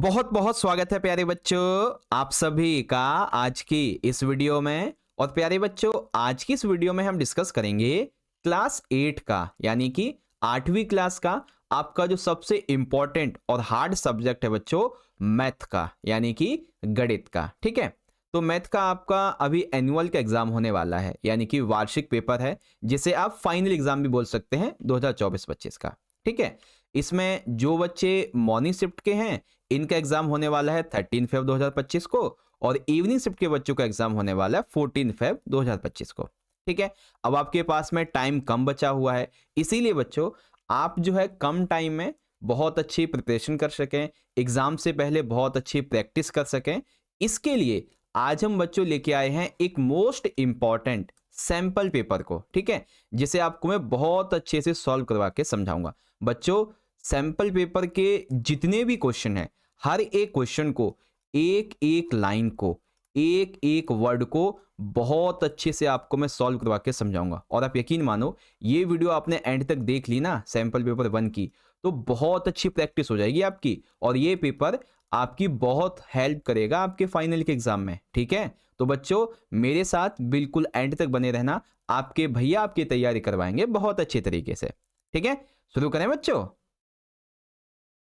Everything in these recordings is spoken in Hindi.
बहुत बहुत स्वागत है प्यारे बच्चों आप सभी का आज की इस वीडियो में। और प्यारे बच्चों आज की इस वीडियो में हम डिस्कस करेंगे क्लास 8 का यानी कि 8वीं क्लास का आपका जो सबसे इंपॉर्टेंट और हार्ड सब्जेक्ट है बच्चों मैथ का यानी कि गणित का। ठीक है, तो मैथ का आपका अभी एनुअल का एग्जाम होने वाला है यानी कि वार्षिक पेपर है जिसे आप फाइनल एग्जाम भी बोल सकते हैं 2024-25 का। ठीक है, इसमें जो बच्चे मॉर्निंग शिफ्ट के हैं इनका एग्जाम होने वाला है 13 फेब 2025 को और इवनिंग शिफ्ट के बच्चों का एग्जाम होने वाला है 14 फेब 2025 को। ठीक है, अब आपके पास में टाइम कम बचा हुआ है, इसीलिए बच्चों आप जो है कम टाइम में बहुत अच्छी प्रिपरेशन कर सकें, एग्जाम से पहले बहुत अच्छी प्रैक्टिस कर सकें, इसके लिए आज हम बच्चों लेके आए हैं एक मोस्ट इंपॉर्टेंट सैंपल पेपर को। ठीक है, जिसे आपको मैं बहुत अच्छे से सॉल्व करवा के समझाऊंगा। बच्चों सैंपल पेपर के जितने भी क्वेश्चन हैं हर एक क्वेश्चन को एक एक लाइन को एक एक वर्ड को बहुत अच्छे से आपको मैं सॉल्व करवा के समझाऊंगा। और आप यकीन मानो ये वीडियो आपने एंड तक देख ली ना सैंपल पेपर 1 की तो बहुत अच्छी प्रैक्टिस हो जाएगी आपकी और ये पेपर आपकी बहुत हेल्प करेगा आपके फाइनल के एग्जाम में। ठीक है, तो बच्चों मेरे साथ बिल्कुल एंड तक बने रहना, आपके भैया आपकी तैयारी करवाएंगे बहुत अच्छे तरीके से। ठीक है, शुरू करें बच्चों।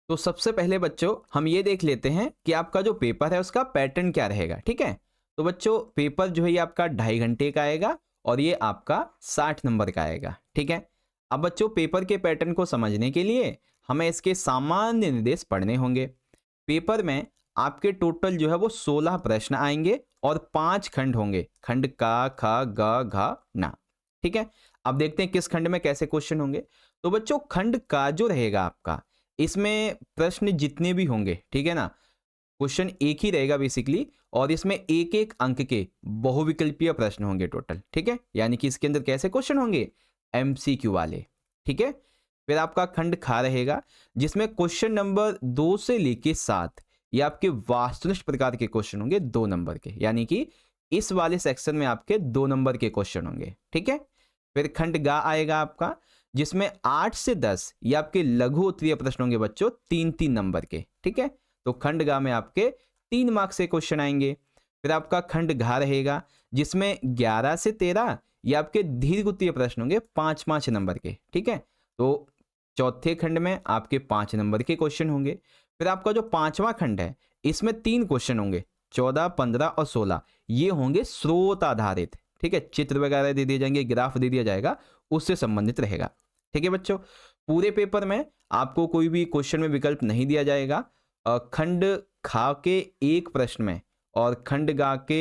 तो सबसे पहले बच्चों हम ये देख लेते हैं कि आपका जो पेपर है उसका पैटर्न क्या रहेगा। ठीक है, तो बच्चों पेपर जो है ये आपका 2.5 घंटे का आएगा और ये आपका 60 नंबर का आएगा। ठीक है, अब बच्चों पेपर के पैटर्न को समझने के लिए हमें इसके सामान्य निर्देश पढ़ने होंगे। पेपर में आपके टोटल जो है वो 16 प्रश्न आएंगे और 5 खंड होंगे, खंड का, ख, ग, घ, ना। ठीक है, अब देखते हैं किस खंड में कैसे क्वेश्चन होंगे। तो बच्चों खंड का जो रहेगा आपका इसमें प्रश्न जितने भी होंगे, ठीक है ना, क्वेश्चन एक ही रहेगा बेसिकली और इसमें एक एक अंक के बहुविकल्पीय प्रश्न होंगे टोटल। ठीक है, यानी कि इसके अंदर कैसे क्वेश्चन होंगे, एमसीक्यू वाले। ठीक है, फिर आपका खंड खा रहेगा जिसमें क्वेश्चन नंबर 2 से लेके 7 ये आपके वास्तुनिष्ठ प्रकार के क्वेश्चन होंगे 2 नंबर के, यानी कि इस वाले सेक्शन में आपके 2 नंबर के क्वेश्चन होंगे। ठीक है, फिर खंड गा आएगा आपका जिसमें 8 से 10 ये आपके लघु उत्तरीय प्रश्न होंगे बच्चों 3-3 नंबर के। ठीक है, तो खंड गा में आपके 3 मार्क्स के क्वेश्चन आएंगे। फिर आपका खंड घा रहेगा जिसमें 11 से 13 ये आपके दीर्घ उत्तरीय प्रश्न होंगे 5-5 नंबर के। ठीक है, तो चौथे खंड में आपके 5 नंबर के क्वेश्चन होंगे। फिर आपका जो पांचवा खंड है इसमें 3 क्वेश्चन होंगे 14, 15 और 16, ये होंगे स्रोत आधारित। ठीक है, चित्र वगैरह दे दिए जाएंगे, ग्राफ दे दिया जाएगा, उससे संबंधित रहेगा। ठीक है बच्चों, पूरे पेपर में आपको कोई भी क्वेश्चन में विकल्प नहीं दिया जाएगा। खंड खा के एक प्रश्न में और खंड गा के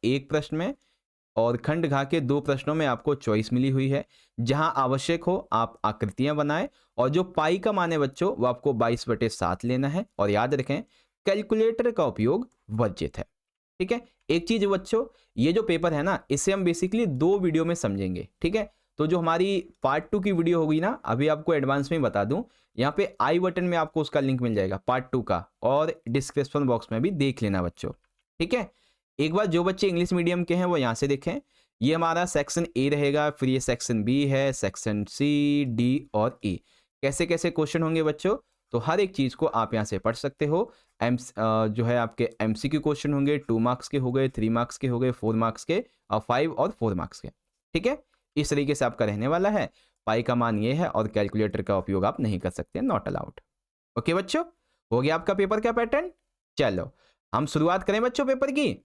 एक प्रश्न में और खंड घा के 2 प्रश्नों में आपको चॉइस मिली हुई है। जहां आवश्यक हो आप आकृतियां बनाएं और जो पाई का मान है बच्चों वो आपको 22/7 लेना है और याद रखें कैलकुलेटर का उपयोग वर्जित है। ठीक है, एक चीज बच्चों, ये जो पेपर है ना इसे हम बेसिकली 2 वीडियो में समझेंगे। ठीक है, तो जो हमारी पार्ट 2 की वीडियो होगी ना, अभी आपको एडवांस में बता दूं, यहाँ पे आई बटन में आपको उसका लिंक मिल जाएगा पार्ट 2 का और डिस्क्रिप्शन बॉक्स में भी देख लेना बच्चों। ठीक है, एक बार जो बच्चे इंग्लिश मीडियम के हैं वो यहाँ से देखें, ये हमारा सेक्शन ए रहेगा, फिर ये सेक्शन बी है, सेक्शन सी, डी और ई। कैसे कैसे क्वेश्चन होंगे बच्चों, तो हर एक चीज को आप यहाँ से पढ़ सकते हो। जो है आपके एमसीक्यू क्वेश्चन होंगे 2 मार्क्स के हो गए, 3 मार्क्स के हो गए, 4 मार्क्स के और 5 और 4 मार्क्स के। ठीक है, इस तरीके से आपका रहने वाला है। पाई का मान ये है और कैलकुलेटर का उपयोग आप नहीं कर सकते, नॉट अलाउड। ओके बच्चों, हो गया आपका पेपर का पैटर्न। चलो हम शुरुआत करें बच्चों पेपर की।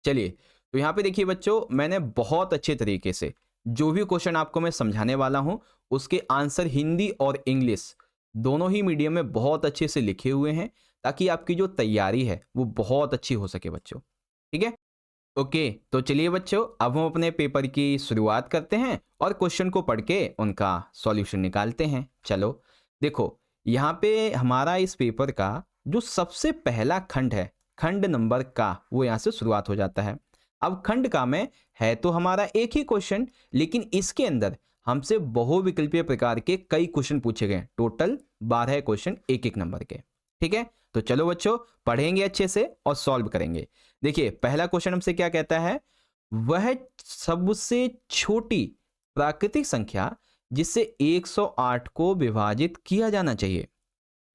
चलिए, तो यहाँ पे देखिए बच्चों मैंने बहुत अच्छे तरीके से जो भी क्वेश्चन आपको मैं समझाने वाला हूं उसके आंसर हिंदी और इंग्लिश दोनों ही मीडियम में बहुत अच्छे से लिखे हुए हैं ताकि आपकी जो तैयारी है वो बहुत अच्छी हो सके बच्चों। ठीक है, ओके, तो चलिए बच्चों अब हम अपने पेपर की शुरुआत करते हैं और क्वेश्चन को पढ़ के उनका सॉल्यूशन निकालते हैं। चलो देखो, यहाँ पे हमारा इस पेपर का जो सबसे पहला खंड है, खंड नंबर का, वो यहाँ से शुरुआत हो जाता है। अब खंड का में है तो हमारा एक ही क्वेश्चन, लेकिन इसके अंदर हमसे बहुविकल्पीय प्रकार के कई क्वेश्चन पूछे गए, टोटल 12 क्वेश्चन एक एक नंबर के। ठीक है, तो चलो बच्चों पढ़ेंगे अच्छे से और सॉल्व करेंगे। देखिए पहला क्वेश्चन हमसे क्या कहता है, वह सबसे छोटी प्राकृतिक संख्या जिससे 108 को विभाजित किया जाना चाहिए।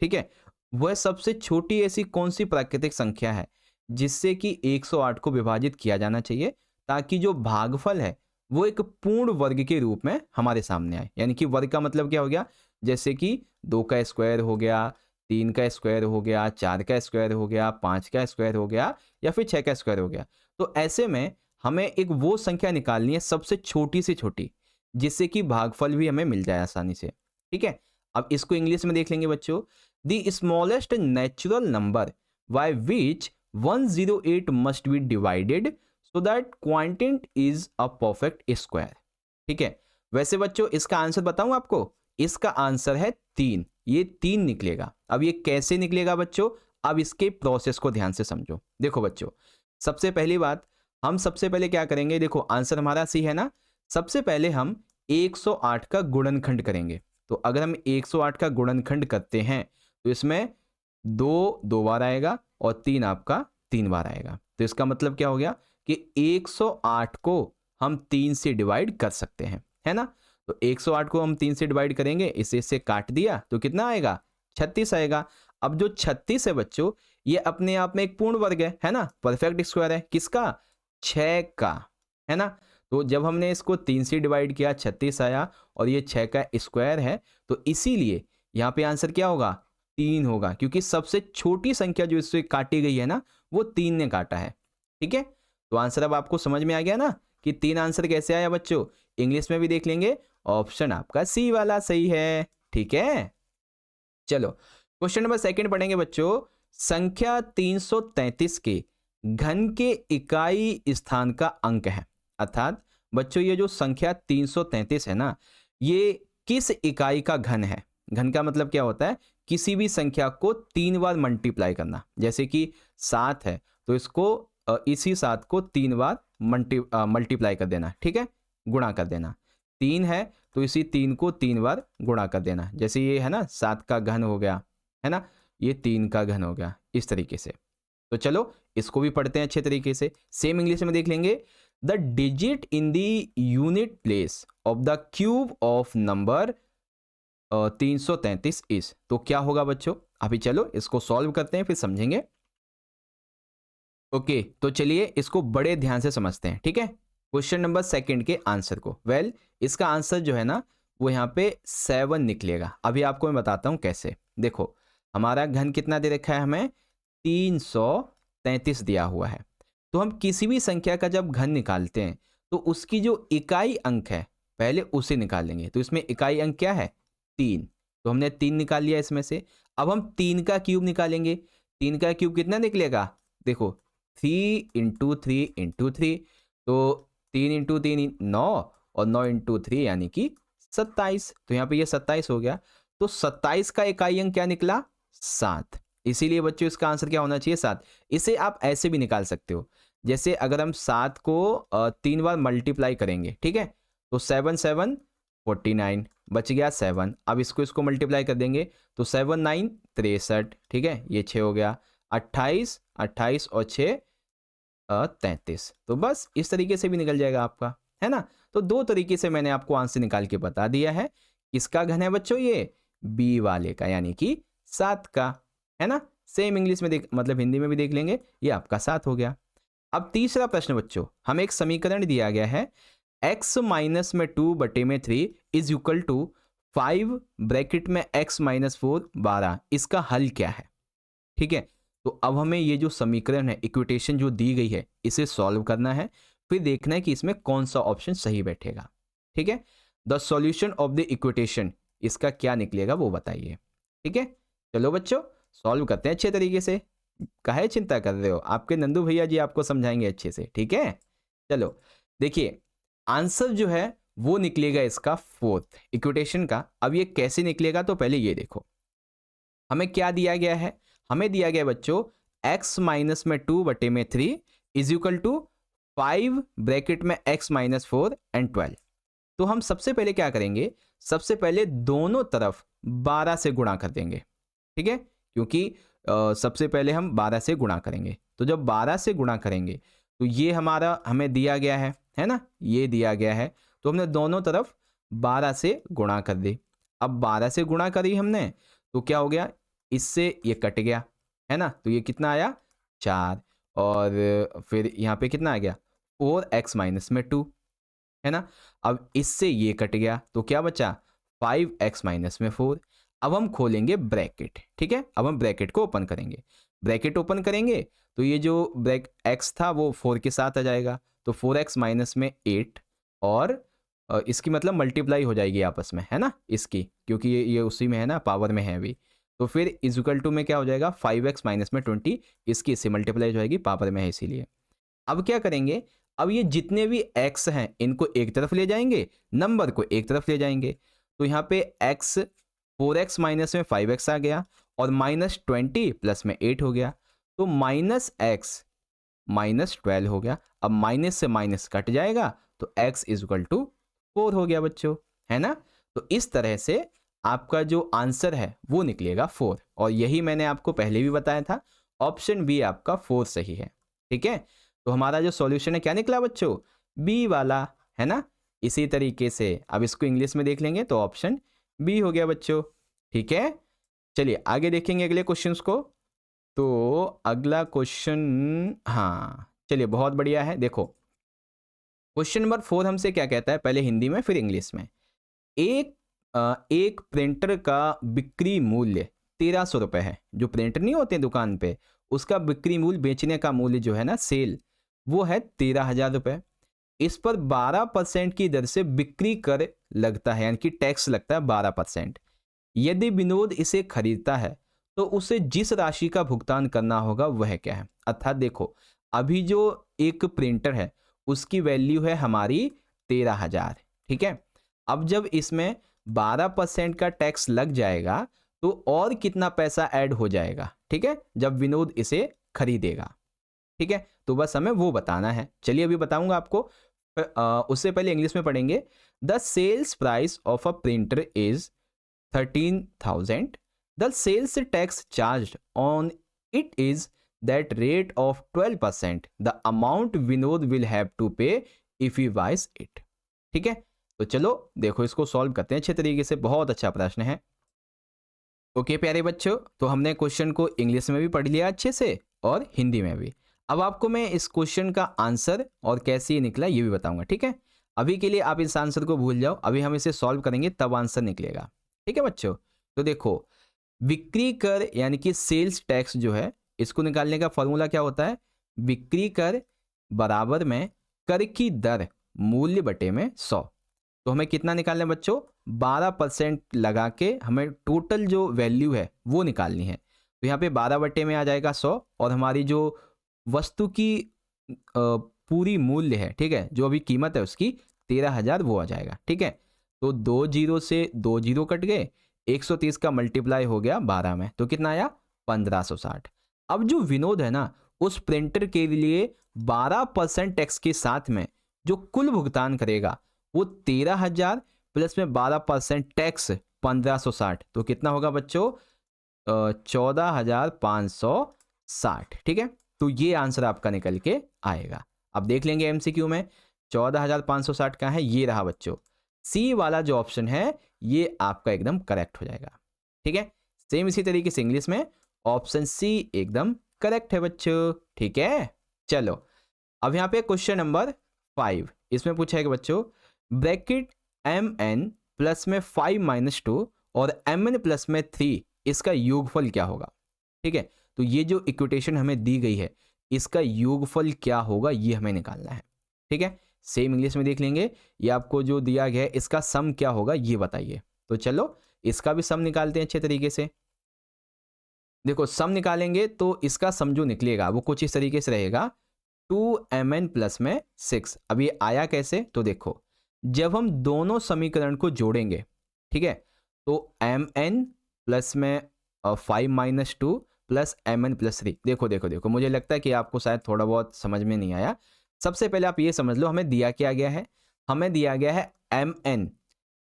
ठीक है, वह सबसे छोटी ऐसी कौन सी प्राकृतिक संख्या है जिससे कि 108 को विभाजित किया जाना चाहिए ताकि जो भागफल है वो एक पूर्ण वर्ग के रूप में हमारे सामने आए। यानी कि वर्ग का मतलब क्या हो गया, जैसे कि 2 का स्क्वायर हो गया, 3 का स्क्वायर हो गया, 4 का स्क्वायर हो गया, 5 का स्क्वायर हो गया या फिर 6 का स्क्वायर हो गया। तो ऐसे में हमें एक वो संख्या निकालनी है सबसे छोटी से छोटी जिससे कि भागफल भी हमें मिल जाए आसानी से। ठीक है, अब इसको इंग्लिश में देख लेंगे बच्चों। The smallest natural number by which 108 must be divided so that quantity is a perfect square. ठीक है, वैसे बच्चों इसका आंसर बताऊं आपको, इसका आंसर है 3। ये 3 निकलेगा। अब ये कैसे निकलेगा बच्चों, अब इसके प्रोसेस को ध्यान से समझो। देखो बच्चों, सबसे पहली बात, हम सबसे पहले क्या करेंगे, देखो आंसर हमारा सी है ना। सबसे पहले हम 108 का गुणनखंड करेंगे। तो अगर हम 108 का गुणनखंड करते हैं तो इसमें 2 2 बार आएगा और 3 आपका 3 बार आएगा। तो इसका मतलब क्या हो गया कि 108 को हम 3 से डिवाइड कर सकते हैं, है ना। तो 108 को हम 3 से डिवाइड करेंगे, इससे काट दिया तो कितना आएगा, 36 आएगा। अब जो 36 है बच्चों, ये अपने आप में एक पूर्ण वर्ग है ना, परफेक्ट स्क्वायर है। किसका, 6 का, है ना। तो जब हमने इसको 3 से डिवाइड किया 36 आया और ये 6 का स्क्वायर है, तो इसीलिए यहाँ पे आंसर क्या होगा, 3 होगा, क्योंकि सबसे छोटी संख्या जो इससे काटी गई है ना वो 3 ने काटा है। ठीक है, तो आंसर अब आपको समझ में आ गया ना कि 3 आंसर कैसे आया बच्चों। इंग्लिश में भी देख लेंगे, ऑप्शन आपका सी वाला सही है। ठीक है, चलो क्वेश्चन नंबर 2 पढ़ेंगे बच्चों। संख्या 333 के घन के इकाई स्थान का अंक है। अर्थात बच्चों ये जो संख्या 333 है ना, ये किस इकाई का घन है। घन का मतलब क्या होता है, किसी भी संख्या को 3 बार मल्टीप्लाई करना। जैसे कि 7 है तो इसको इसी 7 को 3 बार मल्टीप्लाई कर देना। ठीक है, गुणा कर देना। 3 है तो इसी 3 को 3 बार गुणा कर देना। जैसे ये है ना 7 का घन हो गया, है ना, ये 3 का घन हो गया, इस तरीके से। तो चलो इसको भी पढ़ते हैं अच्छे तरीके से। सेम इंग्लिश में देख लेंगे। The digit in the unit place of the cube of number 333 is. तो क्या होगा बच्चों, अभी चलो इसको सॉल्व करते हैं फिर समझेंगे। ओके, तो चलिए इसको बड़े ध्यान से समझते हैं। ठीक है, क्वेश्चन नंबर 2 के आंसर को। वेल इसका आंसर जो है ना वो यहाँ पे 7 निकलेगा। अभी आपको मैं बताता हूँ कैसे। देखो हमारा घन कितना दे रखा है, हमें 333 दिया हुआ है। तो हम किसी भी संख्या का जब घन निकालते हैं तो उसकी जो इकाई अंक है पहले उसे निकालेंगे। तो इसमें इकाई अंक क्या है, 3। तो हमने 3 निकाल लिया इसमें से। अब हम 3 का क्यूब निकालेंगे। 3 का क्यूब कितना निकलेगा, देखो 3 इंटू 3 इंटू 3, तो 3 इंटू 3 9 और 9 इंटू 3 यानी कि 27। तो यहाँ पे ये 27 हो गया। तो 27 का इकाई अंक क्या निकला, 7। इसीलिए बच्चों इसका आंसर क्या होना चाहिए, 7। इसे आप ऐसे भी निकाल सकते हो, जैसे अगर हम 7 को 3 बार मल्टीप्लाई करेंगे, ठीक है, तो 7 7 49 बच गया 7। अब इसको मल्टीप्लाई कर देंगे तो 7 9 63, ठीक है, ये 6 हो गया। 28 28 और 6 33। तो बस इस तरीके से भी निकल जाएगा आपका, है ना। तो 2 तरीके से मैंने आपको आंसर निकाल के बता दिया है। किसका घन है बच्चों, ये बी वाले का, यानी कि 7 का, है ना। सेम इंग्लिश में देख, मतलब हिंदी में भी देख लेंगे, ये आपका 7 हो गया। अब तीसरा प्रश्न बच्चों, हमें एक समीकरण दिया गया है x माइनस में 2 बटे में 3 इज इक्वल टू 5 ब्रैकेट में x माइनस 4 12। इसका हल क्या है, ठीक है। तो अब हमें ये जो समीकरण है, इक्वेशन जो दी गई है, इसे सॉल्व करना है, फिर देखना है कि इसमें कौन सा ऑप्शन सही बैठेगा। ठीक है, the solution of the equation, इसका क्या निकलेगा वो बताइए। ठीक है, चलो बच्चों सॉल्व करते हैं अच्छे तरीके से। काहे चिंता कर रहे हो, आपके नंदू भैया जी आपको समझाएंगे अच्छे से। ठीक है, चलो देखिए आंसर जो है वो निकलेगा इसका 4th इक्वेशन का। अब ये कैसे निकलेगा, तो पहले ये देखो हमें क्या दिया गया है। हमें दिया गया बच्चों x माइनस में 2 बटे में 3 इज इक्वल टू 5 ब्रैकेट में x माइनस 4 एंड 12। तो हम सबसे पहले क्या करेंगे, सबसे पहले दोनों तरफ 12 से गुणा कर देंगे। ठीक है, क्योंकि सबसे पहले हम 12 से गुणा करेंगे। तो जब 12 से गुणा करेंगे तो ये हमारा हमें दिया गया है ना, ये दिया गया है। तो हमने दोनों तरफ 12 से गुणा कर दी। अब 12 से गुणा करी हमने तो क्या हो गया, इससे ये कट गया, है ना, तो ये कितना आया 4, और फिर यहाँ पे कितना आ गया 4x माइनस में 2, है ना। अब इससे ये कट गया तो क्या बचा 5x माइनस में 4। अब हम खोलेंगे ब्रैकेट, ठीक है, अब हम ब्रैकेट को ओपन करेंगे, ब्रैकेट ओपन करेंगे तो ये जो x था वो 4 के साथ आ जाएगा, तो 4x माइनस में 8, और इसकी मतलब मल्टीप्लाई हो जाएगी आपस में, है ना, इसकी, क्योंकि ये उसी में है ना, पावर में है अभी, तो फिर इक्वल टू में क्या हो जाएगा 5x माइनस में 20, इसकी इससे मल्टीप्लाई हो जाएगी, पावर में है इसीलिए। अब क्या करेंगे, अब ये जितने भी x हैं इनको एक तरफ ले जाएंगे, नंबर को एक तरफ ले जाएंगे, तो यहाँ पे x 4x माइनस में 5x आ गया, और माइनस 20 प्लस में 8 हो गया, तो माइनस x माइनस 12 हो गया। अब माइनस से माइनस कट जाएगा तो x इज इक्वल टू 4 हो गया बच्चों, है ना। तो इस तरह से आपका जो आंसर है वो निकलेगा 4, और यही मैंने आपको पहले भी बताया था, ऑप्शन बी आपका 4 सही है, ठीक है। तो हमारा जो सॉल्यूशन है क्या निकला बच्चों, बी वाला, है ना। इसी तरीके से अब इसको इंग्लिश में देख लेंगे तो ऑप्शन बी हो गया बच्चों, ठीक है। चलिए आगे देखेंगे अगले क्वेश्चंस को। तो अगला क्वेश्चन, हाँ चलिए बहुत बढ़िया है, देखो क्वेश्चन नंबर 4 हमसे क्या कहता है, पहले हिंदी में फिर इंग्लिश में। एक प्रिंटर का बिक्री मूल्य 1300 रुपये है, जो प्रिंटर नहीं होते दुकान पे उसका बिक्री मूल्य, बेचने का मूल्य जो है ना सेल, वो है 13,000 रुपये। इस पर 12% की दर से बिक्री कर लगता है, यानी कि टैक्स लगता है 12%। यदि विनोद इसे खरीदता है तो उसे जिस राशि का भुगतान करना होगा वह क्या है। अर्थात देखो अभी जो एक प्रिंटर है उसकी वैल्यू है हमारी 13,000, ठीक है। अब जब इसमें 12% का टैक्स लग जाएगा तो और कितना पैसा ऐड हो जाएगा, ठीक है, जब विनोद इसे खरीदेगा, ठीक है। तो बस हमें वो बताना है, चलिए अभी बताऊंगा आपको। उससे पहले इंग्लिश में पढ़ेंगे। The sales price of a printer is 13,000. The sales tax charged on it is that rate of 12%. The amount Vinod will have to pay if he buys it. ठीक है, तो चलो देखो इसको सॉल्व करते हैं अच्छे तरीके से, बहुत अच्छा प्रश्न है। ओके प्यारे बच्चों, तो हमने क्वेश्चन को इंग्लिश में भी पढ़ लिया अच्छे से और हिंदी में भी। अब आपको मैं इस क्वेश्चन का आंसर और कैसे ये निकला ये भी बताऊंगा, ठीक है। अभी के लिए आप इस आंसर को भूल जाओ, अभी हम इसे सॉल्व करेंगे तब आंसर निकलेगा, ठीक है बच्चों। तो देखो बिक्री कर यानी कि सेल्स टैक्स जो है, इसको निकालने का फॉर्मूला क्या होता है, बिक्री कर बराबर में कर की दर मूल्य बटे में 100। तो हमें कितना निकालना है बच्चों, 12% लगा के हमें टोटल जो वैल्यू है वो निकालनी है। तो यहाँ पे 12 बटे में आ जाएगा 100, और हमारी जो वस्तु की पूरी मूल्य है, ठीक है, जो अभी कीमत है उसकी 13,000 वो आ जाएगा, ठीक है। तो 2 जीरो से 2 जीरो कट गए, 130 का मल्टीप्लाई हो गया 12 में, तो कितना आया 1560। अब जो विनोद है ना उस प्रिंटर के लिए 12% टैक्स के साथ में जो कुल भुगतान करेगा वो 13,000 प्लस में 12% टैक्स 1560, तो कितना होगा बच्चों 14,560, ठीक है। तो ये आंसर आपका निकल के आएगा। अब देख लेंगे एमसीक्यू में 14,560 कहाँ है, ये रहा बच्चों, सी वाला जो ऑप्शन है ये आपका एकदम करेक्ट हो जाएगा, ठीक है। सेम इसी तरीके से इंग्लिश में ऑप्शन सी एकदम करेक्ट है बच्चों, ठीक है। चलो अब यहाँ पे क्वेश्चन नंबर 5, इसमें पूछा है कि बच्चों ब्रैकेट mn प्लस में 5 माइनस 2 और mn प्लस में 3 इसका योगफल क्या होगा, ठीक है। तो ये जो इक्वेशन हमें दी गई है इसका योगफल क्या होगा ये हमें निकालना है, ठीक है। सेम इंग्लिश में देख लेंगे, ये आपको जो दिया गया है इसका सम क्या होगा ये बताइए। तो चलो इसका भी सम निकालते हैं अच्छे तरीके से। देखो सम निकालेंगे तो इसका सम जो निकलेगा वो कुछ इस तरीके से रहेगा 2mn प्लस में 6। अब ये आया कैसे, तो देखो जब हम दोनों समीकरण को जोड़ेंगे, ठीक है, तो mn प्लस में 5 माइनस 2 प्लस mn प्लस 3, देखो देखो देखो मुझे लगता है कि आपको शायद थोड़ा बहुत समझ में नहीं आया। सबसे पहले आप ये समझ लो हमें दिया क्या गया है, हमें दिया गया है mn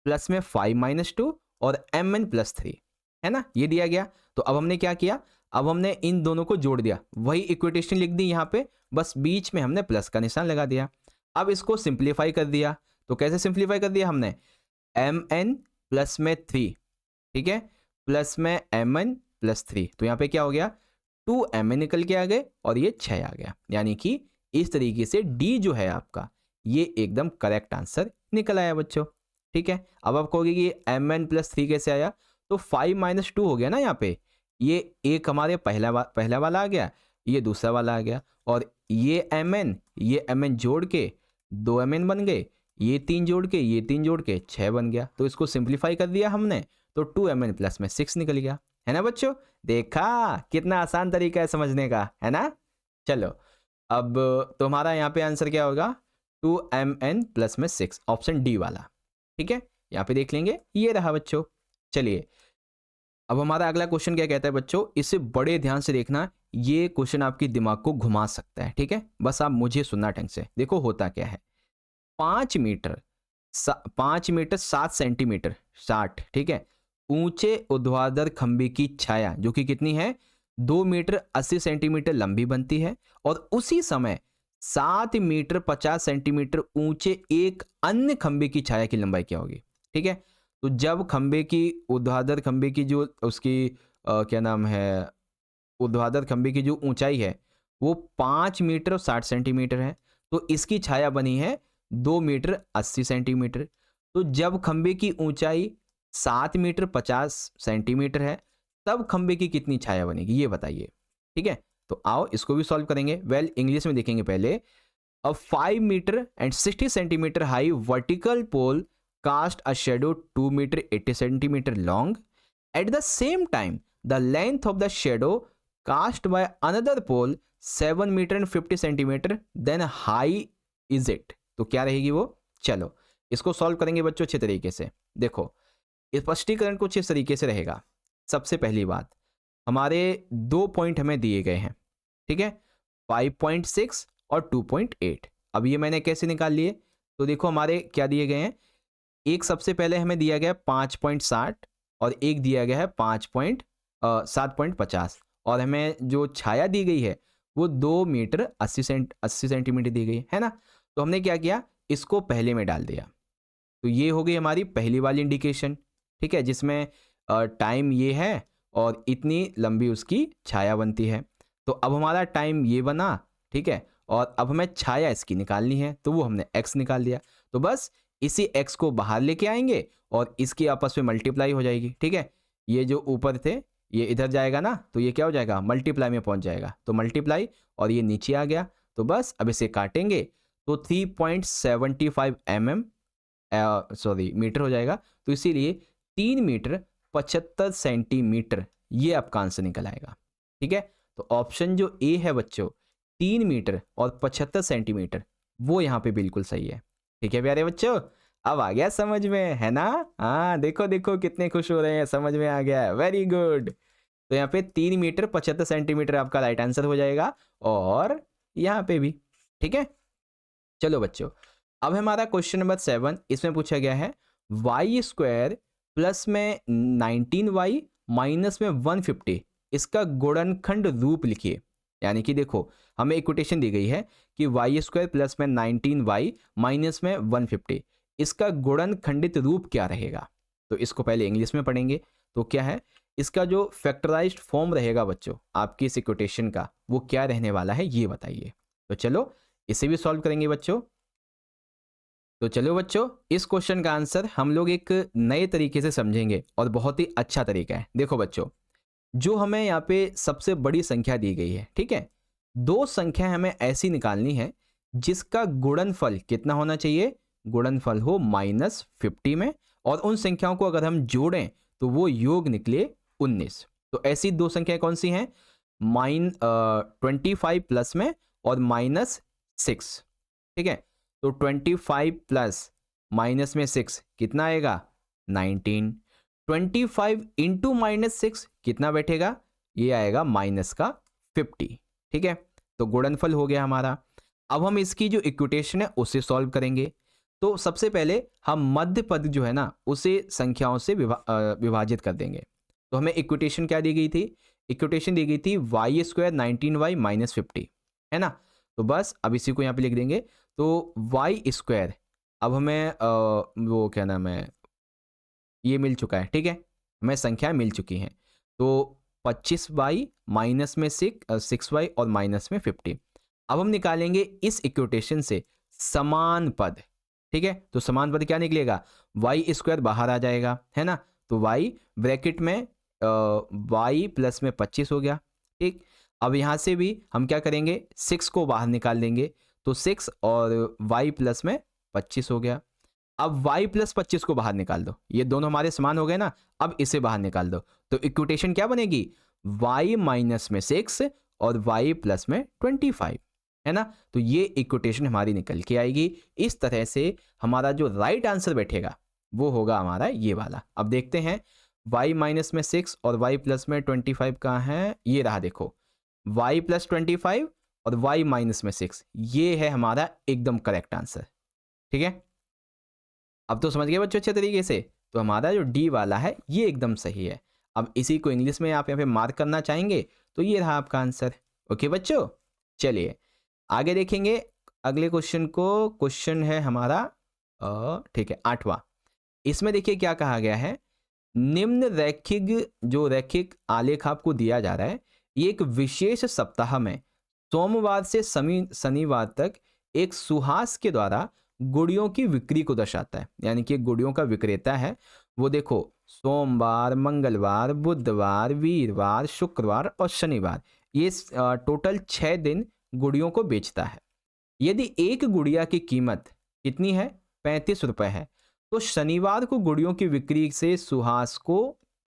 प्लस में 5 माइनस 2 और mn प्लस 3, है ना, ये दिया गया। तो अब हमने क्या किया, अब हमने इन दोनों को जोड़ दिया, वही इक्वेशन लिख दी यहाँ पे, बस बीच में हमने प्लस का निशान लगा दिया। अब इसको सिंप्लीफाई कर दिया, तो कैसे सिंप्लीफाई कर दिया हमने, mn प्लस में 3, ठीक है, प्लस में mn प्लस 3, तो यहाँ पे क्या हो गया 2mn निकल के आ गए और ये 6 आ गया। यानी कि इस तरीके से डी जो है आपका ये एकदम करेक्ट आंसर निकल आया बच्चों। ठीक है, अब आप कहोगे कि mn प्लस 3 कैसे आया, तो 5 माइनस 2 हो गया ना यहाँ पे, ये एक हमारे पहला वाला आ गया, ये दूसरा वाला आ गया, और ये mn जोड़ के 2mn बन गए, ये 3 जोड़ के ये 3 जोड़ के 6 बन गया। तो इसको सिंप्लीफाई कर दिया हमने, तो 2mn प्लस में 6 निकल गया, है ना बच्चों। देखा कितना आसान तरीका है समझने का, है ना। चलो अब तुम्हारा यहाँ पे आंसर क्या होगा, 2mn प्लस में 6, ऑप्शन डी वाला। ठीक है, यहाँ पे देख लेंगे, ये रहा बच्चों। चलिए अब हमारा अगला क्वेश्चन क्या कहता है बच्चों, इसे बड़े ध्यान से देखना, ये क्वेश्चन आपके दिमाग को घुमा सकता है। ठीक है, बस आप मुझे सुनना ढंग से। देखो होता क्या है, 5 मीटर 7 सेंटीमीटर 60, ठीक है, ऊंचे ऊर्ध्वाधर खंभे की छाया जो कि कितनी है 2 मीटर 80 सेंटीमीटर लंबी बनती है, और उसी समय 7 मीटर 50 सेंटीमीटर ऊंचे एक अन्य खंभे की छाया की लंबाई क्या होगी। ठीक है, तो जब खंभे की ऊर्ध्वाधर खंभे की जो उसकी क्या नाम है, ऊर्ध्वाधर खंभे की जो ऊंचाई है वो 5 मीटर और 60 सेंटीमीटर है, तो इसकी छाया बनी है 2 मीटर 80 सेंटीमीटर। तो जब खंभे की ऊंचाई 7 मीटर 50 सेंटीमीटर है, तब खंभे की कितनी छाया बनेगी ये बताइए। ठीक है, तो आओ इसको भी सॉल्व करेंगे। वेल इंग्लिश में देखेंगे पहले। A 5 metre and 60 centimetre high vertical pole cast a shadow 2 meter 80 centimeter long. At the same time, the length of the shadow cast by another pole 7 meter and 50 centimeter. Then high is it? तो क्या रहेगी वो, चलो इसको सॉल्व करेंगे बच्चों अच्छे तरीके से। देखो स्पष्टीकरण कुछ इस तरीके से रहेगा। सबसे पहली बात, हमारे 2 पॉइंट हमें दिए गए हैं, ठीक है, 5.6 और 2.8। अब ये मैंने कैसे निकाल लिए, तो देखो हमारे क्या दिए गए हैं, एक सबसे पहले हमें दिया गया 5.60 और एक दिया गया है 7.50, और हमें जो छाया दी गई है वो 2 मीटर 80 सेंटीमीटर दी गई है ना। तो हमने क्या किया, इसको पहले में डाल दिया, तो ये हो गई हमारी पहली वाली इंडिकेशन। ठीक है, जिसमें टाइम ये है और इतनी लंबी उसकी छाया बनती है। तो अब हमारा टाइम ये बना, ठीक है, और अब हमें छाया इसकी निकालनी है, तो वो हमने x निकाल दिया। तो बस इसी x को बाहर लेके आएंगे और इसकी आपस में मल्टीप्लाई हो जाएगी। ठीक है, ये जो ऊपर थे ये इधर जाएगा ना, तो ये क्या हो जाएगा, मल्टीप्लाई में पहुंच जाएगा, तो मल्टीप्लाई, और ये नीचे आ गया, तो बस अब इसे काटेंगे तो 3.75 मीटर हो जाएगा। तो इसीलिए 3 मीटर 75 सेंटीमीटर ये आपका आंसर निकल आएगा। ठीक है, तो ऑप्शन जो ए है बच्चों 3 मीटर और 75 सेंटीमीटर वो यहाँ पे बिल्कुल सही है। ठीक है प्यारे बच्चों, अब आ गया समझ में, है ना। हाँ देखो देखो कितने खुश हो रहे हैं, समझ में आ गया, वेरी गुड। तो यहाँ पे 3 मीटर 75 सेंटीमीटर आपका राइट आंसर हो जाएगा, और यहाँ पे भी। ठीक है, चलो बच्चों अब हमारा क्वेश्चन नंबर 7, इसमें पूछा गया है वाई स्क्वायर प्लस में 19y माइनस में 150 इसका गुणनखंड रूप लिखिए। यानी कि देखो हमें इक्वेशन दी गई है कि वाई स्क्वायर प्लस में 19y माइनस में 150 इसका गुणनखंडित रूप क्या रहेगा। तो इसको पहले इंग्लिश में पढ़ेंगे, तो क्या है इसका जो फैक्टराइज्ड फॉर्म रहेगा बच्चों आपकी इस इक्वेशन का, वो क्या रहने वाला है ये बताइए। तो चलो इसे भी सॉल्व करेंगे बच्चों। तो चलो बच्चों इस क्वेश्चन का आंसर हम लोग एक नए तरीके से समझेंगे और बहुत ही अच्छा तरीका है। देखो बच्चों, जो हमें यहाँ पे सबसे बड़ी संख्या दी गई है, ठीक है, 2 संख्या हमें ऐसी निकालनी है जिसका गुणनफल कितना होना चाहिए, गुणनफल हो -50 में, और उन संख्याओं को अगर हम जोड़ें तो वो योग निकले 19। तो ऐसी 2 संख्याएं कौन सी हैं, 25 प्लस में और -6। ठीक है, तो 25 प्लस माइनस में 6 कितना आएगा 19। 25 इंटू -6 कितना बैठेगा, ये आएगा माइनस का 50। ठीक है, तो गुणनफल हो गया हमारा। अब हम इसकी जो इक्वेशन है उसे सॉल्व करेंगे। तो सबसे पहले हम मध्य पद जो है ना उसे संख्याओं से विभाजित कर देंगे। तो हमें इक्वेशन क्या दी गई थी, इक्वेशन दी गई थी वाई स्क्वायर 19y माइनस 50, है ना। तो बस अब इसी को यहाँ पे लिख देंगे। तो वाई स्क्वायर अब हमें वो क्या नाम है, ये मिल चुका है, ठीक है, हमें संख्या मिल चुकी हैं। तो 25y माइनस में 6y और माइनस में 50। अब हम निकालेंगे इस इक्वेशन से समान पद, ठीक है। तो समान पद क्या निकलेगा, वाई स्क्वायर बाहर आ जाएगा, है ना। तो वाई ब्रैकेट में वाई प्लस में 25 हो गया, ठीक। अब यहाँ से भी हम क्या करेंगे, 6 को बाहर निकाल देंगे, तो 6 और वाई प्लस में 25 हो गया। अब y प्लस 25 को बाहर निकाल दो, ये दोनों हमारे समान हो गए ना, अब इसे बाहर निकाल दो, तो इक्वेशन क्या बनेगी, y माइनस में 6 और y प्लस में 25, है ना। तो ये इक्वेशन हमारी निकल के आएगी। इस तरह से हमारा जो राइट आंसर बैठेगा वो होगा हमारा ये वाला। अब देखते हैं y माइनस में 6 और y प्लस में 25 कहाँ है, ये रहा, देखो y प्लस 25 और y माइनस में 6, ये है हमारा एकदम करेक्ट आंसर, ठीक है। अब तो समझ गए बच्चों अच्छे तरीके से। तो हमारा जो डी वाला है ये एकदम सही है। अब इसी को इंग्लिश में आप यहाँ पे मार्क करना चाहेंगे तो ये रहा आपका आंसर। ओके बच्चों, चलिए आगे देखेंगे अगले क्वेश्चन को। क्वेश्चन है हमारा ठीक है 8वां। इसमें देखिए क्या कहा गया है, निम्न रैखिक आलेख आपको दिया जा रहा है, ये एक विशेष सप्ताह में सोमवार से शनिवार तक एक सुहास के द्वारा गुड़ियों की बिक्री को दर्शाता है। यानी कि गुड़ियों का विक्रेता है वो, देखो सोमवार, मंगलवार, बुधवार, वीरवार, शुक्रवार और शनिवार, ये टोटल 6 दिन गुड़ियों को बेचता है। यदि एक गुड़िया की कीमत कितनी है, 35 रुपए है, तो शनिवार को गुड़ियों की बिक्री से सुहास को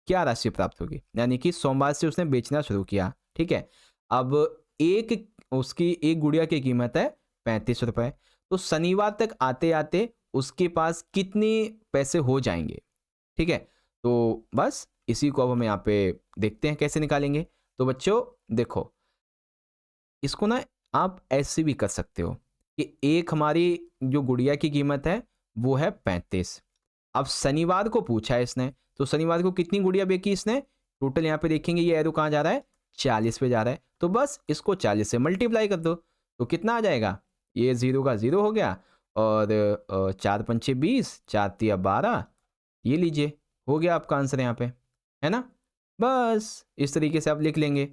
क्या राशि प्राप्त होगी। यानी कि सोमवार से उसने बेचना शुरू किया, ठीक है। अब उसकी एक गुड़िया की कीमत है 35 रुपए, तो शनिवार तक आते आते उसके पास कितने पैसे हो जाएंगे, ठीक है। तो बस इसी को अब हम यहाँ पे देखते हैं कैसे निकालेंगे। तो बच्चों देखो, इसको ना आप ऐसे भी कर सकते हो कि एक हमारी जो गुड़िया की कीमत है वो है 35। अब शनिवार को पूछा है इसने, तो शनिवार को कितनी गुड़िया बेची इसने, टोटल यहाँ पे देखेंगे ये एरो कहाँ जा रहा है, 40 पे जा रहा है, तो बस इसको 40 से मल्टीप्लाई कर दो तो कितना आ जाएगा, ये 0 का 0 हो गया, और 4 पंचे 20, 4 तिया 12, ये लीजिए हो गया आपका आंसर यहाँ पे, है ना। बस इस तरीके से आप लिख लेंगे।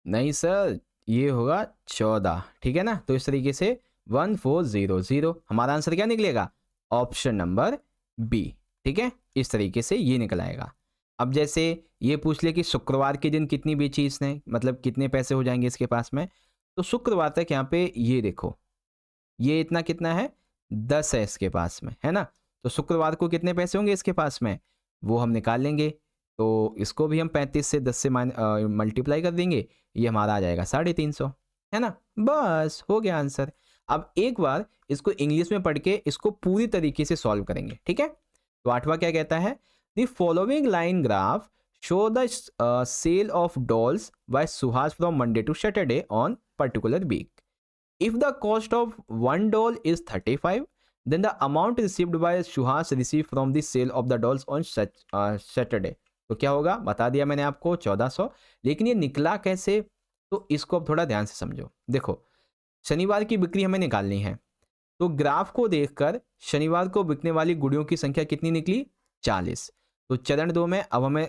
नहीं सर, ये होगा 14, ठीक है ना। तो इस तरीके से 1400 हमारा आंसर क्या निकलेगा, ऑप्शन नंबर बी, ठीक है। इस तरीके से ये निकल आएगा। अब जैसे ये पूछ ले कि शुक्रवार के दिन कितनी बेची इसने, मतलब कितने पैसे हो जाएंगे इसके पास में, तो शुक्रवार तक यहाँ पे ये देखो ये इतना कितना है, 10 है इसके पास में, है ना। तो शुक्रवार को कितने पैसे होंगे इसके पास में वो हम निकाल लेंगे। तो इसको भी हम 35 से 10 से मल्टीप्लाई कर देंगे, ये हमारा आ जाएगा 350, है ना। बस हो गया आंसर। अब एक बार इसको इंग्लिश में पढ़ के इसको पूरी तरीके से सॉल्व करेंगे, ठीक है। तो 8वां क्या कहता है, the following line graph show the sale of dolls by Suhas from Monday to Saturday on particular week. If the cost of one doll is 35, then the amount received by Suhas received from the sale of the dolls on Saturday. तो क्या होगा, बता दिया मैंने आपको 1400, लेकिन ये निकला कैसे, तो इसको अब थोड़ा ध्यान से समझो। देखो शनिवार की बिक्री हमें निकालनी है, तो ग्राफ को देखकर शनिवार को बिकने वाली गुड़ियों की संख्या कितनी निकली, 40। तो चरण 2 में अब हमें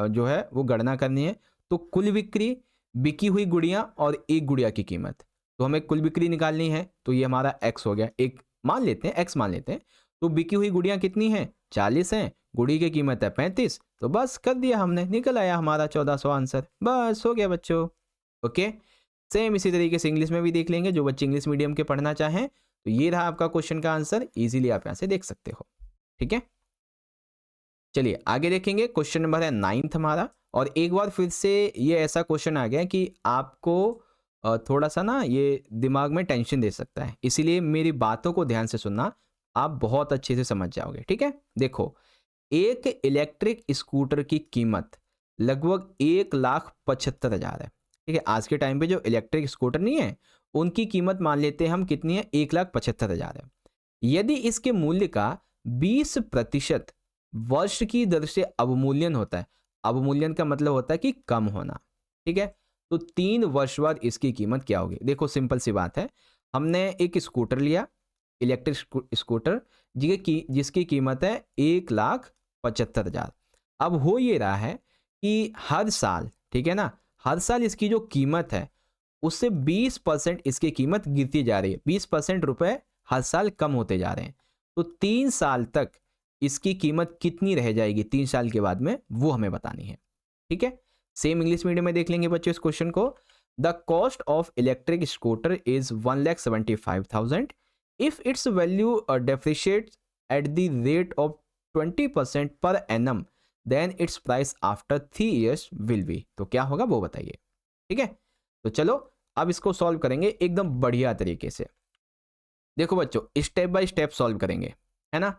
जो है वो गणना करनी है। तो कुल बिक्री, बिकी हुई गुड़ियाँ और एक गुड़िया की कीमत, तो हमें कुल बिक्री निकालनी है, तो ये हमारा x हो गया, एक मान लेते हैं x मान लेते हैं। तो बिकी हुई गुड़ियाँ कितनी हैं, 40 हैं, गुड़ी की कीमत है 35, तो बस कर दिया हमने, निकल आया हमारा 1400 आंसर। बस हो गया बच्चों। ओके, सेम इसी तरीके से इंग्लिश में भी देख लेंगे, जो बच्चे इंग्लिश मीडियम के पढ़ना चाहें तो ये रहा आपका क्वेश्चन का आंसर, इजीली आप यहाँ से देख सकते हो, ठीक है। चलिए आगे देखेंगे, क्वेश्चन नंबर है 9th हमारा। और एक बार फिर से ये ऐसा क्वेश्चन आ गया कि आपको थोड़ा सा ना ये दिमाग में टेंशन दे सकता है, इसीलिए मेरी बातों को ध्यान से सुनना, आप बहुत अच्छे से समझ जाओगे, ठीक है। देखो एक इलेक्ट्रिक स्कूटर की कीमत लगभग 1,75,000 है, ठीक है। आज के टाइम पे जो इलेक्ट्रिक स्कूटर नहीं है उनकी कीमत मान लेते हैं हम कितनी है, 1,75,000 है। यदि इसके मूल्य का 20% वर्ष की दर से अवमूल्यन होता है, अवमूल्यन का मतलब होता है कि कम होना, ठीक है, तो 3 वर्ष बाद इसकी कीमत क्या होगी। देखो सिंपल सी बात है, हमने एक स्कूटर लिया, इलेक्ट्रिक स्कूटर जिसकी कीमत है 1,75,000। अब हो ये रहा है कि हर साल, ठीक है ना, हर साल इसकी जो कीमत है उससे 20% इसकी कीमत गिरती जा रही है, 20% रुपए हर साल कम होते जा रहे हैं। तो 3 साल तक इसकी कीमत कितनी रह जाएगी 3 साल के बाद में, वो हमें बतानी है। ठीक है, सेम इंग्लिश मीडियम में देख लेंगे बच्चों इस क्वेश्चन को। The cost of electric scooter is 1,75,000 if its value depreciate at the rate of 20% per annum then its price after 3 years will be. तो क्या होगा वो बताइए। ठीक है, तो चलो अब इसको सॉल्व करेंगे एकदम बढ़िया तरीके से। देखो बच्चों, स्टेप बाय स्टेप सॉल्व करेंगे, है ना।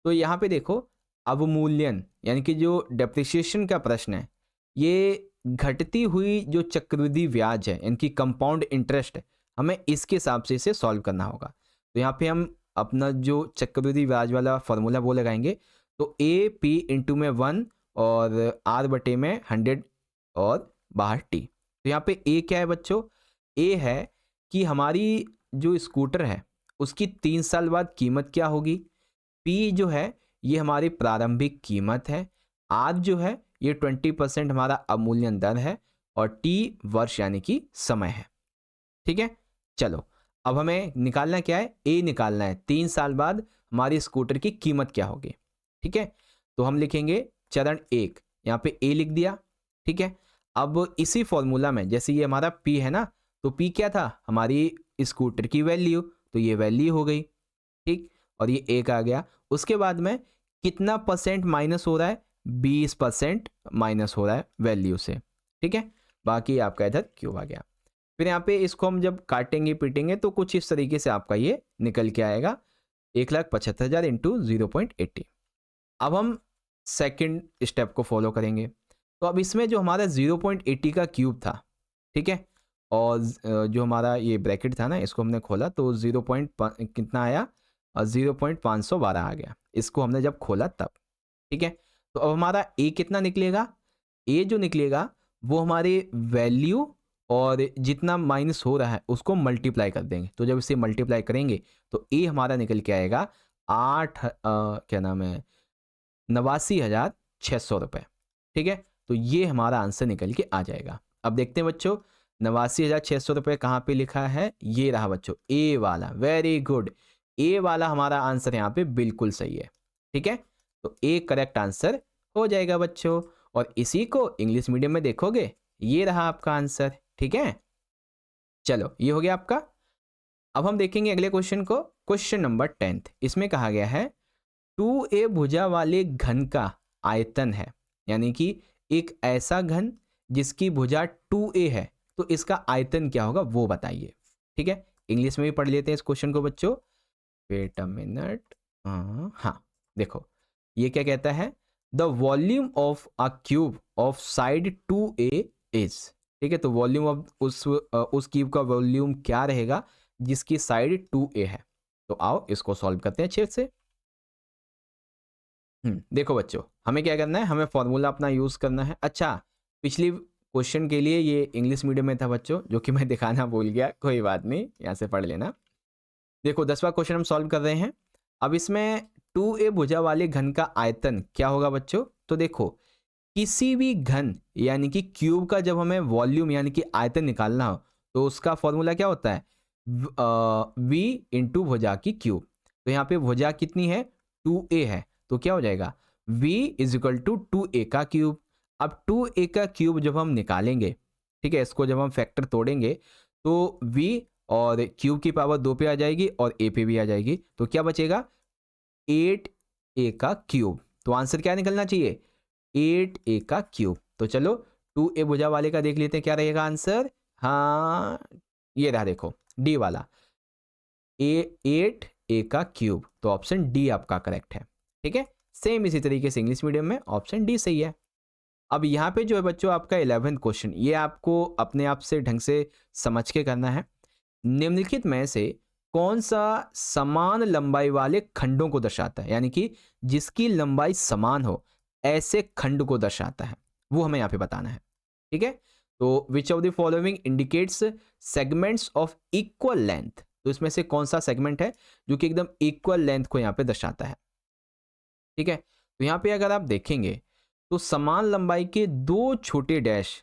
तो यहाँ पे देखो, अवमूल्यन यानी कि जो डेप्रिसिएशन का प्रश्न है, ये घटती हुई जो चक्रवृद्धि ब्याज है, इनकी कंपाउंड इंटरेस्ट, हमें इसके हिसाब से इसे सॉल्व करना होगा। तो यहाँ पे हम अपना जो चक्रवृद्धि ब्याज वाला फॉर्मूला वो लगाएंगे। तो ए पी इंटू में 1 और आर बटे में 100 और बाहर टी। तो यहाँ पे ए क्या है बच्चों, ए है कि हमारी जो स्कूटर है उसकी 3 साल बाद कीमत क्या होगी। पी जो है ये हमारी प्रारंभिक कीमत है। आर जो है ये 20% हमारा अवमूल्यन दर है। और टी वर्ष यानी कि समय है। ठीक है, चलो अब हमें निकालना क्या है, ए निकालना है 3 साल बाद हमारी स्कूटर की कीमत क्या होगी। ठीक है, तो हम लिखेंगे चरण 1, यहाँ पे ए लिख दिया। ठीक है, अब इसी फॉर्मूला में जैसे ये हमारा पी है ना, तो पी क्या था, हमारी स्कूटर की वैल्यू, तो ये वैल्यू हो गई। ठीक, और ये एक आ गया। उसके बाद में कितना परसेंट माइनस हो रहा है, 20% माइनस हो रहा है वैल्यू से। ठीक है, बाकी आपका इधर क्यों आ गया। फिर यहाँ पे इसको हम जब काटेंगे पीटेंगे तो कुछ इस तरीके से आपका ये निकल के आएगा, 1,75,000 इंटू 0.80। अब हम सेकंड स्टेप को फॉलो करेंगे। तो अब इसमें जो हमारा 0.80 का क्यूब था, ठीक है, और जो हमारा ये ब्रैकेट था ना, इसको हमने खोला तो 0. कितना आया, 0.512 आ गया, इसको हमने जब खोला तब। ठीक है, तो अब हमारा ए कितना निकलेगा, ए जो निकलेगा वो हमारे वैल्यू और जितना माइनस हो रहा है उसको मल्टीप्लाई कर देंगे। तो जब इसे मल्टीप्लाई करेंगे तो ए हमारा निकल के आएगा 89,600 रुपये। ठीक है, तो ये हमारा आंसर निकल के आ जाएगा। अब देखते हैं बच्चों, 89,600 रुपये कहाँ पे लिखा है, ये रहा बच्चों ए वाला। वेरी गुड, ए वाला हमारा आंसर यहाँ पे बिल्कुल सही है। ठीक है, तो ए करेक्ट आंसर हो जाएगा बच्चों। और इसी को इंग्लिश मीडियम में देखोगे, ये रहा आपका आंसर। ठीक है, चलो ये हो गया आपका। अब हम देखेंगे अगले क्वेश्चन को, क्वेश्चन नंबर 10। इसमें कहा गया है 2a भुजा वाले घन का आयतन है, यानी कि एक ऐसा घन जिसकी भुजा 2a है, तो इसका आयतन क्या होगा वो बताइए। ठीक है, इंग्लिश में भी पढ़ लेते हैं इस क्वेश्चन को बच्चों। वेट अ मिनट, हाँ देखो ये क्या कहता है, the volume of a cube of side 2a is. ठीक है, तो वॉल्यूम ऑफ उस क्यूब का वॉल्यूम क्या रहेगा जिसकी साइड 2a है। तो आओ इसको सॉल्व करते हैं अच्छे से। देखो बच्चों, हमें क्या करना है, हमें फॉर्मूला अपना यूज करना है। अच्छा, पिछली क्वेश्चन के लिए ये इंग्लिश मीडियम में था बच्चों, जो कि मैं दिखाना भूल गया, कोई बात नहीं, यहाँ से पढ़ लेना। देखो 10वां क्वेश्चन हम सॉल्व कर रहे हैं। अब इसमें 2a भुजा वाले घन का आयतन क्या होगा बच्चों। तो देखो, किसी भी घन यानी कि क्यूब का जब हमें वॉल्यूम यानी कि आयतन निकालना हो तो उसका फॉर्मूला क्या होता है, v इंटू भुजा की क्यूब। तो यहाँ पे भुजा कितनी है, 2a है, तो क्या हो जाएगा v is equal to 2a का क्यूब। अब 2a का क्यूब जब हम निकालेंगे, ठीक है, इसको जब हम फैक्टर तोड़ेंगे तो v और क्यूब की पावर 2 पे आ जाएगी और a पे भी आ जाएगी। तो क्या बचेगा, 8a का क्यूब। तो आंसर क्या निकलना चाहिए, 8a का क्यूब। तो चलो 2a भुजा वाले का देख लेते हैं क्या रहेगा आंसर। हाँ ये रहा, देखो डी वाला, 8a का क्यूब। तो ऑप्शन डी आपका करेक्ट है। ठीक है, सेम इसी तरीके से इंग्लिश मीडियम में ऑप्शन डी सही है। अब यहाँ पे जो है बच्चों आपका 11th क्वेश्चन, ये आपको अपने आप से ढंग से समझ के करना है। निम्नलिखित में से कौन सा समान लंबाई वाले खंडों को दर्शाता है, यानी कि जिसकी लंबाई समान हो ऐसे खंड को दर्शाता है, वो हमें यहाँ पे बताना है। ठीक है, तो which of the following indicates segments of equal length. तो इसमें से कौन सा सेगमेंट है जो कि एकदम इक्वल लेंथ को यहाँ पे दर्शाता है। ठीक है, तो यहाँ पे अगर आप देखेंगे तो समान लंबाई के दो छोटे डैश,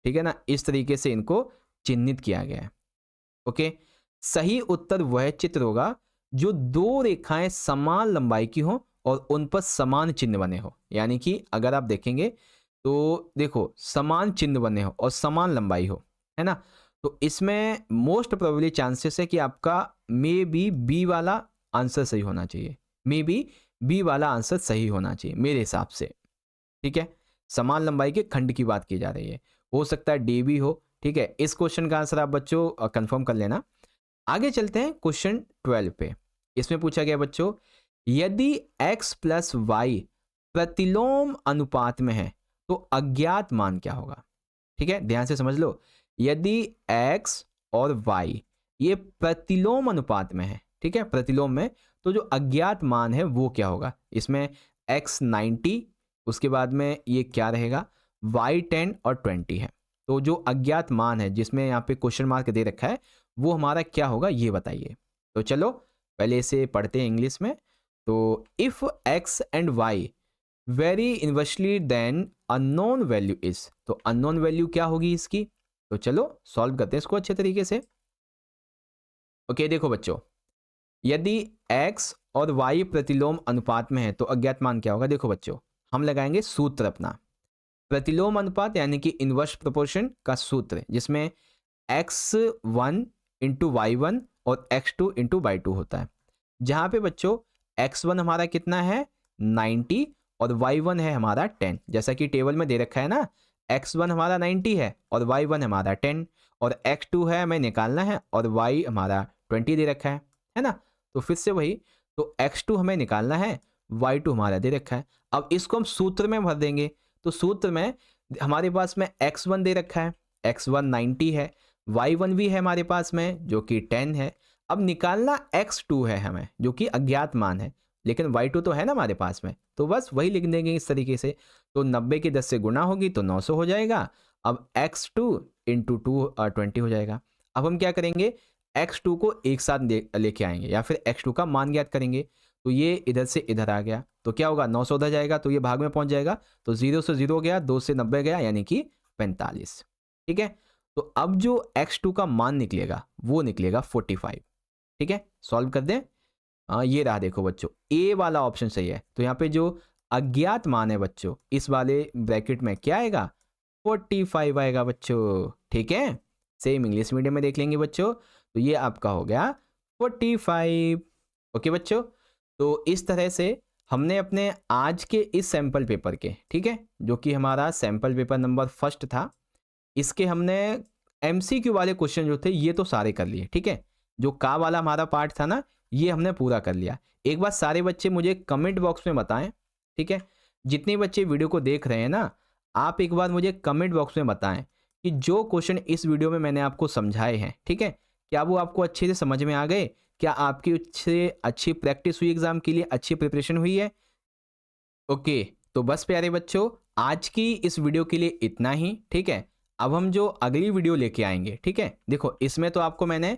ठीक है ना, इस तरीके से इनको चिन्हित किया गया है। ओके, सही उत्तर वह चित्र होगा जो दो रेखाएं समान लंबाई की हो और उन पर समान चिन्ह बने हो। यानी कि अगर आप देखेंगे तो देखो समान चिन्ह बने हो और समान लंबाई हो, है ना, तो इसमें मोस्ट प्रोबेबली चांसेस है कि आपका मे बी बी वाला आंसर सही होना चाहिए, मे बी बी वाला आंसर सही होना चाहिए मेरे हिसाब से। ठीक है, समान लंबाई के खंड की बात की जा रही है, हो सकता है डी भी हो। ठीक है, इस क्वेश्चन का आंसर आप बच्चों कंफर्म कर लेना। आगे चलते हैं क्वेश्चन 12 पे। इसमें पूछा गया बच्चों, यदि x प्लस वाई प्रतिलोम अनुपात में है तो अज्ञात मान क्या होगा। ठीक है, ध्यान से समझ लो, यदि x और y ये प्रतिलोम अनुपात में है, ठीक है, प्रतिलोम में, तो जो अज्ञात मान है वो क्या होगा। इसमें x 90, उसके बाद में ये क्या रहेगा, y 10 और 20 है। तो जो अज्ञात मान है जिसमें यहाँ पे क्वेश्चन मार्क दे रखा है वो हमारा क्या होगा ये बताइए। तो चलो पहले इसे पढ़ते हैं इंग्लिश में। तो if x and y vary inversely then unknown value is, तो अननोन वैल्यू क्या होगी इसकी। तो चलो सॉल्व करते हैं इसको अच्छे तरीके से। ओके देखो बच्चों, यदि x और y प्रतिलोम अनुपात में है तो अज्ञात मान क्या होगा। देखो बच्चों, हम लगाएंगे सूत्र अपना, प्रतिलोम अनुपात यानी कि इनवर्स प्रोपोर्शन का सूत्र, जिसमें x1 इंटू वाई वन और x2 इंटू वाई टू होता है। जहाँ पे बच्चों x1 हमारा कितना है 90 और y1 है हमारा 10, जैसा कि टेबल में दे रखा है ना, x1 हमारा 90 है और y1 हमारा 10 और x2 है हमें निकालना है और y हमारा 20 दे रखा है ना। तो फिर से वही, तो x2 हमें निकालना है, y2 हमारा दे रखा है। अब इसको हम सूत्र में भर देंगे, तो सूत्र में हमारे पास में x1 दे रखा है, x1 90 है, y1 भी है हमारे पास में जो कि 10 है। अब निकालना x2 है हमें जो कि अज्ञात मान है, लेकिन y2 तो है ना हमारे पास में, तो बस वही लिख देंगे इस तरीके से। तो 90 की 10 से गुना होगी तो 900 हो जाएगा। अब x2 इंटू 20 हो जाएगा। अब हम क्या करेंगे, x2 को एक साथ लेके आएंगे या फिर x2 का मान ज्ञात करेंगे। तो ये इधर से इधर आ गया तो क्या होगा, 900 उधर जाएगा तो ये भाग में पहुंच जाएगा, तो 0 से 0 गया, 2 से 90 गया, यानी कि 45। ठीक है, तो अब जो x2 का मान निकलेगा वो निकलेगा 45। ठीक है, सॉल्व कर दें। ये रहा देखो बच्चों, ए वाला ऑप्शन सही है। तो यहाँ पे जो अज्ञात मान है बच्चों, इस वाले ब्रैकेट में क्या आएगा, 45 आएगा बच्चों। ठीक है, सेम इंग्लिश मीडियम में देख लेंगे बच्चों, तो ये आपका हो गया 45। ओके बच्चों, तो इस तरह से हमने अपने आज के इस सैम्पल पेपर के, ठीक है, जो कि हमारा सैम्पल पेपर नंबर फर्स्ट था, इसके हमने एमसीक्यू वाले क्वेश्चन जो थे ये तो सारे कर लिए। ठीक है, जो का वाला हमारा पार्ट था ना ये हमने पूरा कर लिया। एक बार सारे बच्चे मुझे कमेंट बॉक्स में बताएं, ठीक है, जितने बच्चे वीडियो को देख रहे हैं ना, आप एक बार मुझे कमेंट बॉक्स में बताएं कि जो क्वेश्चन इस वीडियो में मैंने आपको समझाए हैं, ठीक है, क्या वो आपको अच्छे से समझ में आ गए, क्या आपकी उससे अच्छी प्रैक्टिस हुई, एग्जाम के लिए अच्छी प्रिपरेशन हुई है। ओके, तो बस प्यारे बच्चों आज की इस वीडियो के लिए इतना ही। ठीक है, अब हम जो अगली वीडियो लेके आएंगे, ठीक है, देखो इसमें तो आपको मैंने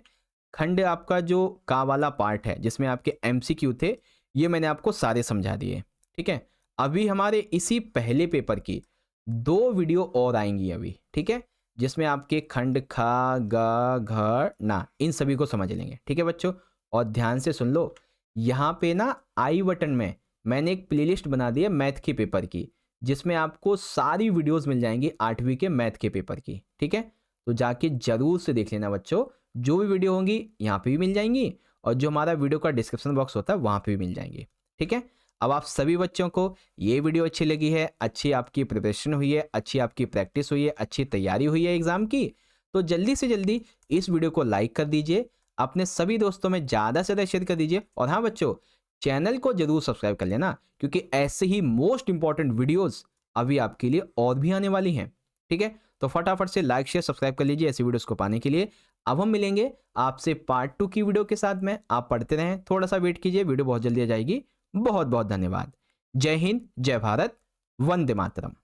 खंड आपका जो का वाला पार्ट है जिसमें आपके एमसीक्यू थे ये मैंने आपको सारे समझा दिए। ठीक है, अभी हमारे इसी पहले पेपर की 2 वीडियो और आएंगी अभी, ठीक है, जिसमें आपके खंड खा ग घ ना इन सभी को समझ लेंगे। ठीक है बच्चों, और ध्यान से सुन लो, यहाँ पे ना आई बटन में मैंने एक प्लेलिस्ट बना दी है मैथ के पेपर की, जिसमें आपको सारी वीडियोस मिल जाएंगी 8वीं के मैथ के पेपर की। ठीक है, तो जाके जरूर से देख लेना बच्चों, जो भी वीडियो होंगी यहाँ पे भी मिल जाएंगी और जो हमारा वीडियो का डिस्क्रिप्शन बॉक्स होता है वहाँ पे भी मिल जाएंगी। ठीक है, अब आप सभी बच्चों को ये वीडियो अच्छी लगी है, अच्छी आपकी प्रिपरेशन हुई है, अच्छी आपकी प्रैक्टिस हुई है, अच्छी तैयारी हुई है एग्जाम की, तो जल्दी से जल्दी इस वीडियो को लाइक कर दीजिए, अपने सभी दोस्तों में ज़्यादा से ज़्यादा शेयर कर दीजिए, और हाँ बच्चों चैनल को जरूर सब्सक्राइब कर लेना, क्योंकि ऐसे ही मोस्ट इंपॉर्टेंट वीडियोस अभी आपके लिए और भी आने वाली हैं। ठीक है, तो फटाफट से लाइक शेयर सब्सक्राइब कर लीजिए ऐसी वीडियोस को पाने के लिए। अब हम मिलेंगे आपसे पार्ट 2 की वीडियो के साथ में, आप पढ़ते रहें, थोड़ा सा वेट कीजिए, वीडियो बहुत जल्दी आ जाएगी। बहुत बहुत धन्यवाद। जय हिंद, जय भारत, वंदे मातरम।